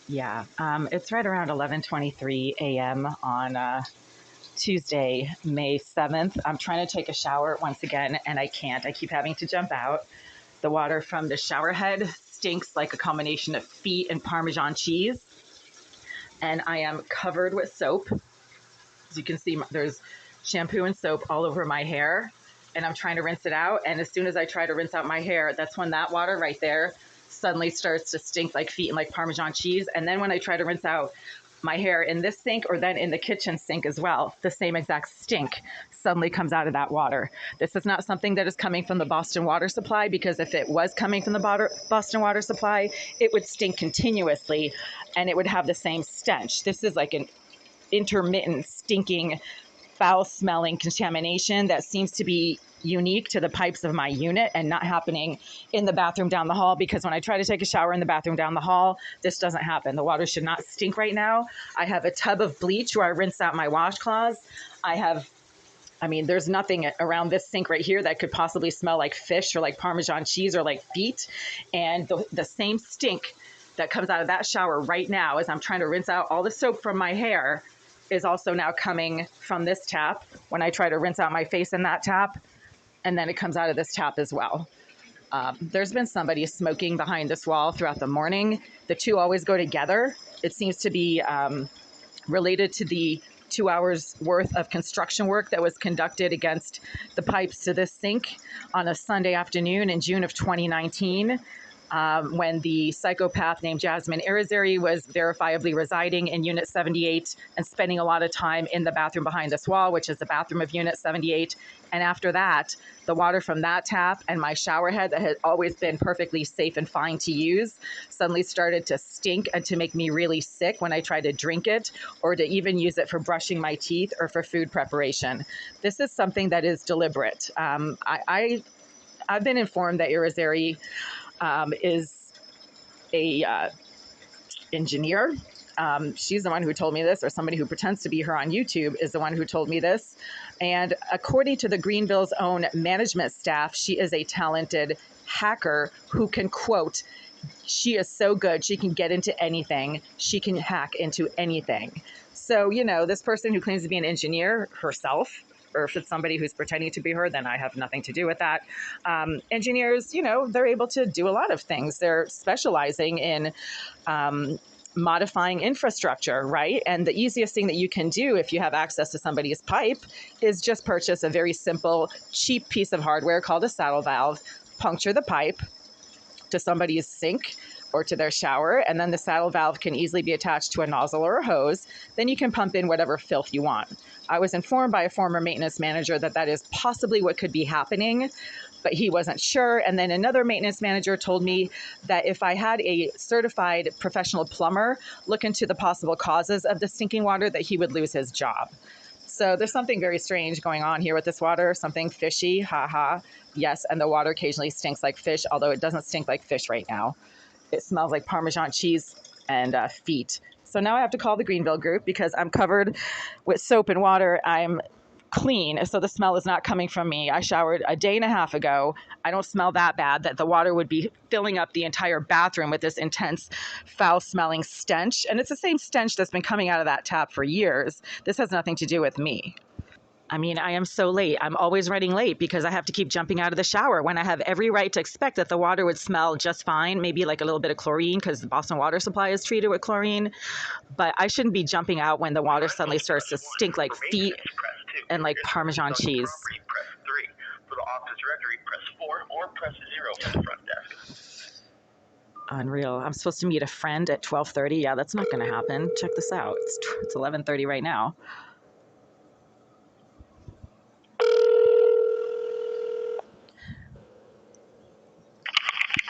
Yeah, it's right around 11:23 a.m. on Tuesday, May 7th. I'm trying to take a shower once again, and I can't. I keep having to jump out. The water from the shower head stinks like a combination of feet and Parmesan cheese, and I am covered with soap. As you can see, there's shampoo and soap all over my hair, and I'm trying to rinse it out. And as soon as I try to rinse out my hair, that's when that water right there suddenly starts to stink like feet and like Parmesan cheese. And then when I try to rinse out my hair in this sink or then in the kitchen sink as well, the same exact stink suddenly comes out of that water. This is not something that is coming from the Boston water supply, because if it was coming from the Boston water supply, it would stink continuously and it would have the same stench. This is like an intermittent, stinking, foul smelling contamination that seems to be unique to the pipes of my unit and not happening in the bathroom down the hall, because when I try to take a shower in the bathroom down the hall, this doesn't happen. The water should not stink right now. I have a tub of bleach where I rinse out my washcloths. There's nothing around this sink right here that could possibly smell like fish or like Parmesan cheese or like feet. And the same stink that comes out of that shower right now as I'm trying to rinse out all the soap from my hair is also now coming from this tap when I try to rinse out my face in that tap. And then it comes out of this tap as well. There's been somebody smoking behind this wall throughout the morning. The two always go together. It seems to be related to the 2 hours worth of construction work that was conducted against the pipes to this sink on a Sunday afternoon in June of 2019. When the psychopath named Jasmine Irizarry was verifiably residing in Unit 78 and spending a lot of time in the bathroom behind this wall, which is the bathroom of Unit 78. And after that, the water from that tap and my shower head that had always been perfectly safe and fine to use suddenly started to stink and to make me really sick when I tried to drink it or to even use it for brushing my teeth or for food preparation. This is something that is deliberate. I've been informed that Irizarry is a engineer. She's the one who told me this, or somebody who pretends to be her on YouTube is the one who told me this. And according to the Greenville's own management staff, she is a talented hacker who can, quote, she is so good, she can get into anything. She can hack into anything. So, this person who claims to be an engineer herself, or if it's somebody who's pretending to be her, then I have nothing to do with that. Engineers, they're able to do a lot of things. They're specializing in modifying infrastructure, right? And the easiest thing that you can do if you have access to somebody's pipe is just purchase a very simple, cheap piece of hardware called a saddle valve, puncture the pipe to somebody's sink or to their shower, and then the saddle valve can easily be attached to a nozzle or a hose. Then you can pump in whatever filth you want. I was informed by a former maintenance manager that that is possibly what could be happening, but he wasn't sure. And then another maintenance manager told me that if I had a certified professional plumber look into the possible causes of the stinking water, that he would lose his job. So there's something very strange going on here with this water, something fishy, haha. Yes, and the water occasionally stinks like fish, although it doesn't stink like fish right now. It smells like Parmesan cheese and feet. So now I have to call the Greenville group because I'm covered with soap and water. I'm clean, so the smell is not coming from me. I showered a day and a half ago. I don't smell that bad that the water would be filling up the entire bathroom with this intense foul-smelling stench. And it's the same stench that's been coming out of that tap for years. This has nothing to do with me. I am so late. I'm always running late because I have to keep jumping out of the shower when I have every right to expect that the water would smell just fine, maybe like a little bit of chlorine because the Boston water supply is treated with chlorine. But I shouldn't be jumping out when the water suddenly starts to stink like feet and like Parmesan cheese. Press 3. For the office directory, press 4 or press 0 for the front desk. Unreal. I'm supposed to meet a friend at 12:30. Yeah, that's not going to happen. Check this out. It's 11:30 right now.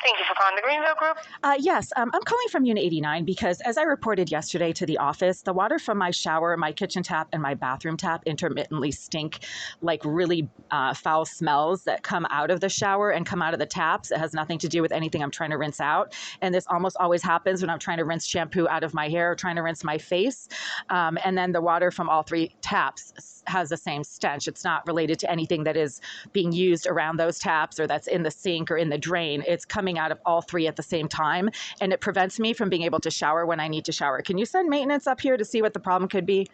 Thank you for calling the Greenville Group. Yes, I'm calling from Unit 89 because as I reported yesterday to the office, the water from my shower, my kitchen tap, and my bathroom tap intermittently stink like really foul smells that come out of the shower and come out of the taps. It has nothing to do with anything I'm trying to rinse out. And this almost always happens when I'm trying to rinse shampoo out of my hair or trying to rinse my face. And then the water from all three taps has the same stench. It's not related to anything that is being used around those taps or that's in the sink or in the drain. It's coming out of all three at the same time, and it prevents me from being able to shower when I need to shower. Can you send maintenance up here to see what the problem could be?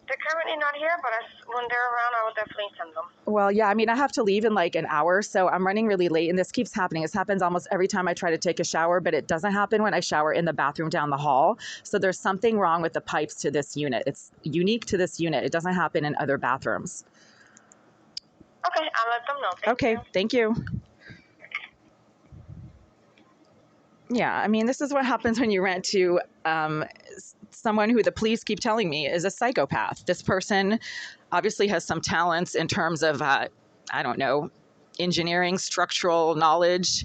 They're currently not here, but when they're around, I will definitely send them. Well, yeah, I mean, I have to leave in like an hour, so I'm running really late, and this keeps happening. This happens almost every time I try to take a shower, but it doesn't happen when I shower in the bathroom down the hall. So there's something wrong with the pipes to this unit. It's unique to this unit. It doesn't happen in other bathrooms. Okay, I'll let them know. Okay, thank you. Yeah, I mean, this is what happens when you rent to someone who the police keep telling me is a psychopath. This person obviously has some talents in terms of, I don't know, engineering, structural knowledge,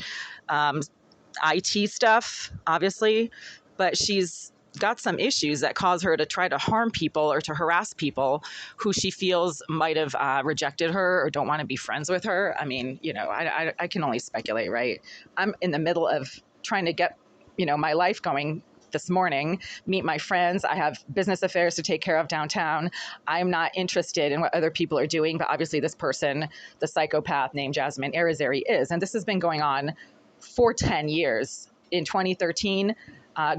IT stuff, obviously, but she's got some issues that cause her to try to harm people or to harass people who she feels might have rejected her or don't want to be friends with her. I mean, you know, I can only speculate, right? I'm in the middle of trying to get, you know, my life going this morning, meet my friends. I have business affairs to take care of downtown. I'm not interested in what other people are doing, but obviously this person, the psychopath named Jasmine Arizari, is. And this has been going on for 10 years. In 2013,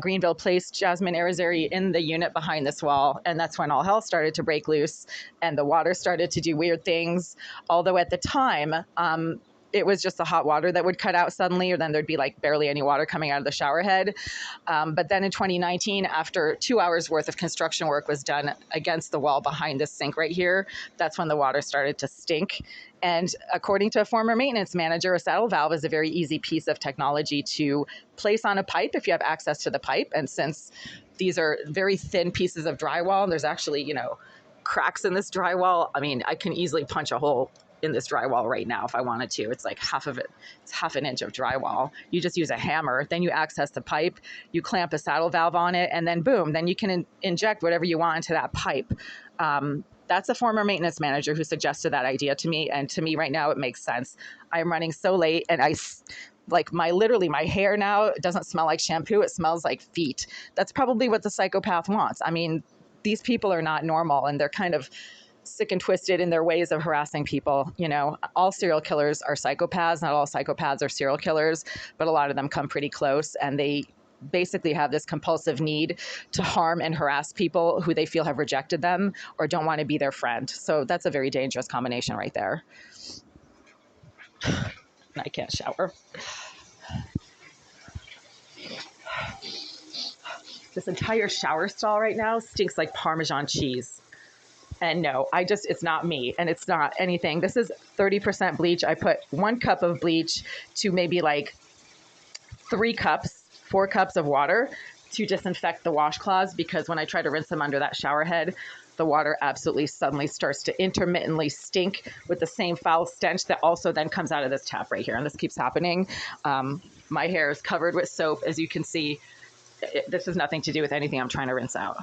Greenville placed Jasmine Arizari in the unit behind this wall, and that's when all hell started to break loose and the water started to do weird things. Although at the time, it was just the hot water that would cut out suddenly, or then there'd be like barely any water coming out of the shower head. But then in 2019, after 2 hours worth of construction work was done against the wall behind this sink right here, that's when the water started to stink. And according to a former maintenance manager, a saddle valve is a very easy piece of technology to place on a pipe if you have access to the pipe. And since these are very thin pieces of drywall, and there's actually, you know, cracks in this drywall, I mean, I can easily punch a hole in this drywall right now if I wanted to. It's like half of it. It's half an inch of drywall. You just use a hammer, then you access the pipe, you clamp a saddle valve on it, and then boom, then you can inject whatever you want into that pipe. That's a former maintenance manager who suggested that idea to me, and to me right now it makes sense. I'm running so late, and like my hair now doesn't smell like shampoo, it smells like feet. That's probably what the psychopath wants. I mean, these people are not normal, and they're kind of sick and twisted in their ways of harassing people. You know, all serial killers are psychopaths. Not all psychopaths are serial killers, but a lot of them come pretty close, and they basically have this compulsive need to harm and harass people who they feel have rejected them or don't want to be their friend. So that's a very dangerous combination right there. I can't shower. This entire shower stall right now stinks like Parmesan cheese. And no, it's not me, and it's not anything. This is 30% bleach. I put 1 cup of bleach to maybe like 4 cups of water to disinfect the washcloths, because when I try to rinse them under that shower head, the water absolutely suddenly starts to intermittently stink with the same foul stench that also then comes out of this tap right here. And this keeps happening. My hair is covered with soap. As you can see, this has nothing to do with anything I'm trying to rinse out.